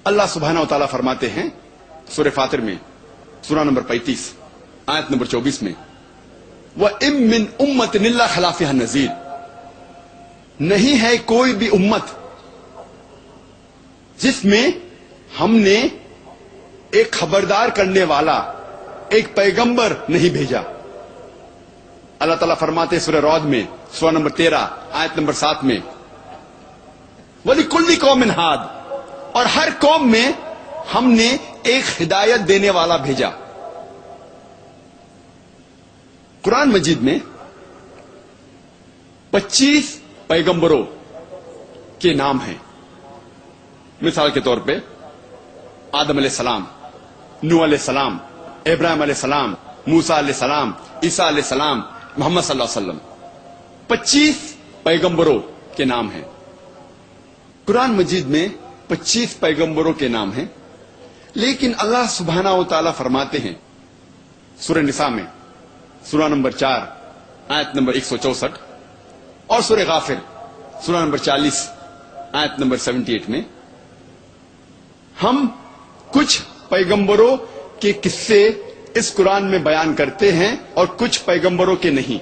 अल्लाह सुब्हानहू व तआला फरमाते हैं सूरह फातिर में, सूरा नंबर 35 आयत नंबर 24 में, व इम मिन उम्मतिन इल्ला खला फिहा नज़ीर, नहीं है कोई भी उम्मत जिसमें हमने एक खबरदार करने वाला एक पैगंबर नहीं भेजा। अल्लाह ताला फरमाते सूरह रौद में, सूरा नंबर 13 आयत नंबर 7 में, वलिकुल्ली कौमिन हाद, और हर कौम में हमने एक हिदायत देने वाला भेजा। कुरान मजीद में 25 पैगंबरों के नाम हैं। मिसाल के तौर पे आदम अलैहिस्सलाम, नूह अलैहिस्सलाम, इब्राहिम अलैहिस्सलाम, मूसा अलैहिस्सलाम, ईसा अलैहिस्सलाम, मोहम्मद सल्लल्लाहु अलैहि वसल्लम, 25 पैगंबरों के नाम हैं। कुरान मजीद में 25 पैगंबरों के नाम हैं, लेकिन अल्लाह सुब्हानहू व तआला फरमाते हैं सूरह निसा में, सूरा नंबर 4 आयत नंबर 164, और सूरह गाफिर सूरा नंबर 40 आयत नंबर 78 में, हम कुछ पैगंबरों के किस्से इस कुरान में बयान करते हैं और कुछ पैगंबरों के नहीं।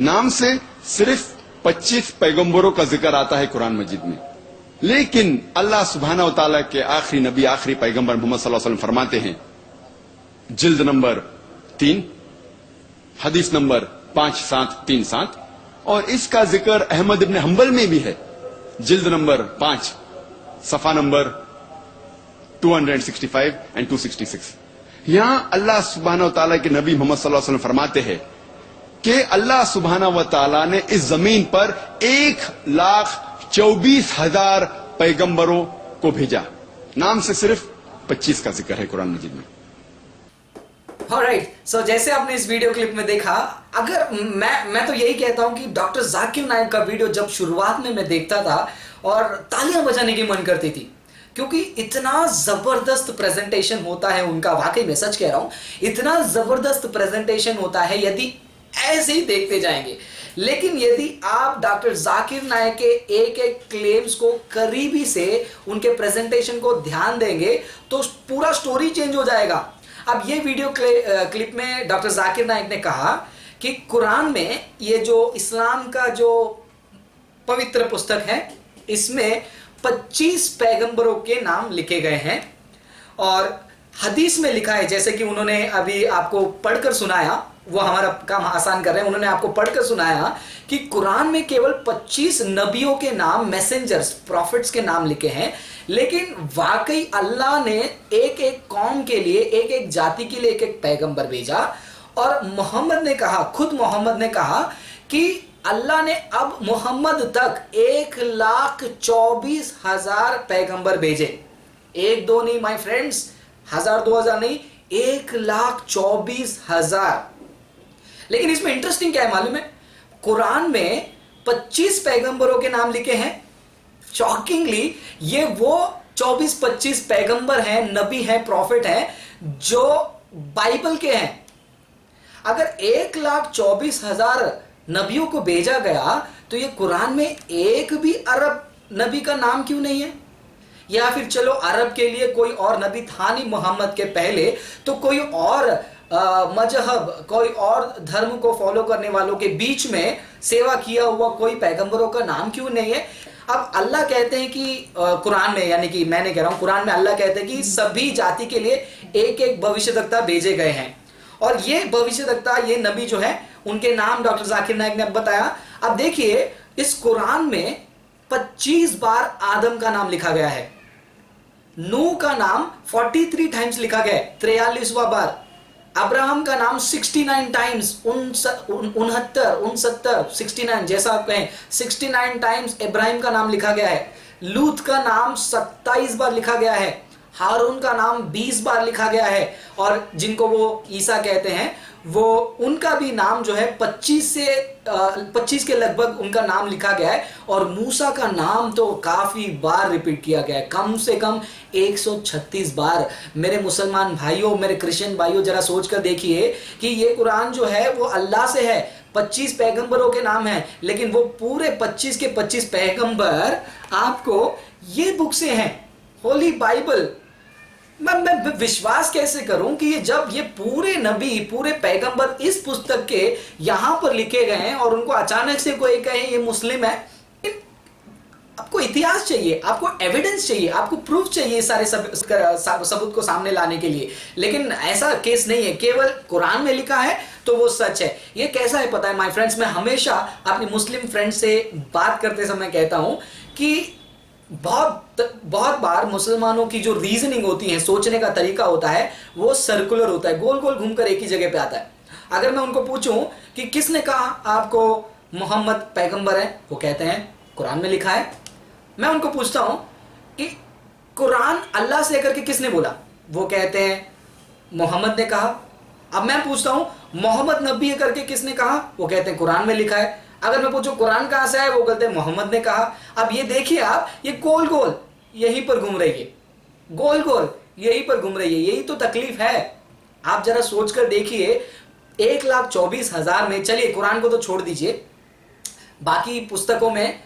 नाम से सिर्फ 25 पैगंबरों का जिक्र आता है कुरान मजीद में, लेकिन अल्लाह सुब्हानहू व तआला के आखिरी नबी, आखिरी पैगंबर मोहम्मद सल्लल्लाहु अलैहि वसल्लम फरमाते हैं, जिल्द नंबर 3 हदीस नंबर 5737, और इसका जिक्र अहमद इब्न हंबल में भी है, जिल्द नंबर 5 सफा नंबर 265 एंड 266। यहां अल्लाह सुब्हानहू व तआला के नबी मोहम्मद सल्लल्लाहु अलैहि वसल्लम फरमाते हैं कि अल्लाह सुब्हानहू व तआला ने इस जमीन पर 1,24,000 पैगंबरों को भेजा। नाम से सिर्फ 25 का जिक्र है कुरान मजीद में। ऑलराइट, सो जैसे आपने इस वीडियो क्लिप में देखा, अगर मैं तो यही कहता हूं कि डॉक्टर जाकिर नाइक का वीडियो जब शुरुआत में मैं देखता था और तालियां बजाने की मन करती थी, क्योंकि इतना जबरदस्त प्रेजेंटेशन होता है उनका। वाकई में सच कह रहा हूं, इतना जबरदस्त प्रेजेंटेशन होता है यदि ऐसे ही देखते जाएंगे। लेकिन यदि आप डॉक्टर जाकिर नाइक के एक एक क्लेम्स को करीबी से, उनके प्रेजेंटेशन को ध्यान देंगे तो पूरा स्टोरी चेंज हो जाएगा। अब ये वीडियो क्लिप में डॉक्टर जाकिर नाइक ने कहा कि कुरान में, ये जो इस्लाम का जो पवित्र पुस्तक है, इसमें 25 पैगंबरों के नाम लिखे गए हैं, और हदीस में लिखा है, जैसे कि उन्होंने अभी आपको पढ़कर सुनाया, वो हमारा काम आसान कर रहे हैं, उन्होंने आपको पढ़कर सुनाया कि कुरान में केवल 25 नबियों के नाम, मैसेंजर्स, प्रॉफिट्स के नाम लिखे हैं। लेकिन वाकई अल्लाह ने एक एक कौम के लिए, एक एक जाति के लिए एक एक पैगंबर भेजा, और मोहम्मद ने कहा, खुद मोहम्मद ने कहा कि अल्लाह ने अब मोहम्मद तक 1,24,000 पैगंबर भेजे। एक दो नहीं माय फ्रेंड्स, 1000-2000 नहीं, 1,24,000। लेकिन इसमें इंटरेस्टिंग क्या है मालूम है? कुरान में 25 पैगंबरों के नाम लिखे हैं। शॉकिंगली ये वो 24-25 पैगंबर हैं, नबी हैं, प्रॉफिट हैं जो बाइबल के हैं। अगर 1,24,000 नबियों को भेजा गया तो ये कुरान में एक भी अरब नबी का नाम क्यों नहीं है? या फिर चलो अरब के लिए कोई और नबी था नहीं मोहम्मद के पहले, तो कोई और मजहब, कोई और धर्म को फॉलो करने वालों के बीच में सेवा किया हुआ कोई पैगंबरों का नाम क्यों नहीं है? अब अल्लाह कहते हैं कि कुरान में, यानी कि मैंने कह रहा हूं, कुरान में अल्लाह कहते हैं कि सभी जाति के लिए एक एक भविष्यद्वक्ता भेजे गए हैं, और ये भविष्यद्वक्ता, ये नबी जो है, उनके नाम डॉक्टर जाकिर नाइक ने अब बताया। अब देखिए, इस कुरान में 25 बार आदम का नाम लिखा गया है, नूह का नाम 43 टाइम्स लिखा गया है, 43वां बार। अब्राहम का नाम 69 टाइम्स, 69 जैसा आप कहें, 69 टाइम्स इब्राहिम का नाम लिखा गया है। लूत का नाम 27 बार लिखा गया है। हारून का नाम 20 बार लिखा गया है, और जिनको वो ईसा कहते हैं, वो उनका भी नाम जो है 25 के लगभग उनका नाम लिखा गया है। और मूसा का नाम तो काफी बार रिपीट किया गया है, कम से कम 136 बार। मेरे मुसलमान भाइयों, मेरे क्रिश्चियन भाइयों, जरा सोच कर देखिए कि ये कुरान जो है वो अल्लाह से है। 25 पैगंबरों के नाम हैं, लेकिन वो पूरे 25 के 25 पैगंबर आपको ये बुक से हैं। होली बाइबल, मैं विश्वास कैसे करूं कि ये जब ये पूरे नबी पूरे पैगंबर इस पुस्तक के यहां पर लिखे गए हैं और उनको अचानक से कोई कहे ये मुस्लिम है। आपको इतिहास चाहिए, आपको एविडेंस चाहिए, आपको प्रूफ चाहिए सारे सबूत को सामने लाने के लिए, लेकिन ऐसा केस नहीं है। केवल कुरान में लिखा है तो वो सच है। ये कैसा है पता है माय फ्रेंड्स, मैं हमेशा अपने मुस्लिम फ्रेंड से बात करते समय कहता हूं कि बहुत बार मुसलमानों की जो रीजनिंग होती है, सोचने का तरीका होता है, वो सर्कुलर होता है, गोल गोल घूमकर एक ही जगह पे आता है। अगर मैं उनको पूछूं कि किसने कहा आपको मोहम्मद पैगंबर है, वो कहते हैं कुरान में लिखा है। मैं उनको पूछता हूं कि कुरान अल्लाह से लेकर के किसने बोला, वो कहते हैं मोहम्मद ने कहा। अब मैं पूछता हूं मोहम्मद नबी है करके किसने कहा, वो कहते हैं कुरान में लिखा है। अगर मैं पूछूं कुरान कहां से है, वो कहते हैं मोहम्मद ने कहा। अब ये देखिए आप, ये गोल गोल यहीं पर घूम रही है, गोल गोल यहीं पर घूम रही है। यही तो तकलीफ है। आप जरा सोचकर देखिए, 1,24,000 में, चलिए कुरान को तो छोड़ दीजिए, बाकी पुस्तकों में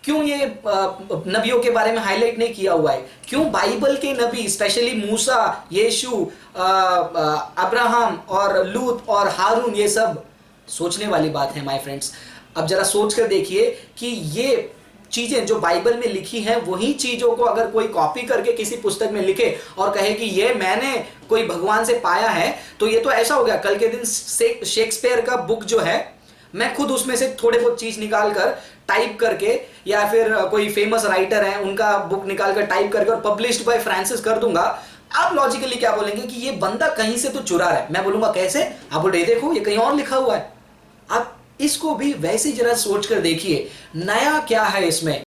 क्यों ये नबियों के बारे में हाईलाइट नहीं किया हुआ है? क्यों बाइबल के नबी, स्पेशली मूसा, यीशु, अब्राहम और लूत और हारून, ये सब सोचने वाली बात है माय फ्रेंड्स। अब जरा सोच कर देखिए कि ये चीजें जो बाइबल में लिखी हैं, वही चीजों को अगर कोई कॉपी करके किसी पुस्तक में लिखे और कहे कि ये मैंने कोई भगवान से पाया है, तो ये तो ऐसा हो गया कल के दिन शेक्सपियर का बुक जो है, मैं खुद उसमें से थोड़े बहुत चीज निकाल कर टाइप करके, या फिर कोई फेमस राइटर है उनका बुक निकाल कर टाइप करके और पब्लिश्ड बाय फ्रांसिस कर दूंगा। आप लॉजिकली क्या बोलेंगे कि ये बंदा कहीं से तो चुरा रहा है। मैं बोलूंगा कैसे? आप बोले देखो ये कहीं और लिखा हुआ है। आप इसको भी वैसे जरा सोच कर देखिए, नया क्या है इसमें।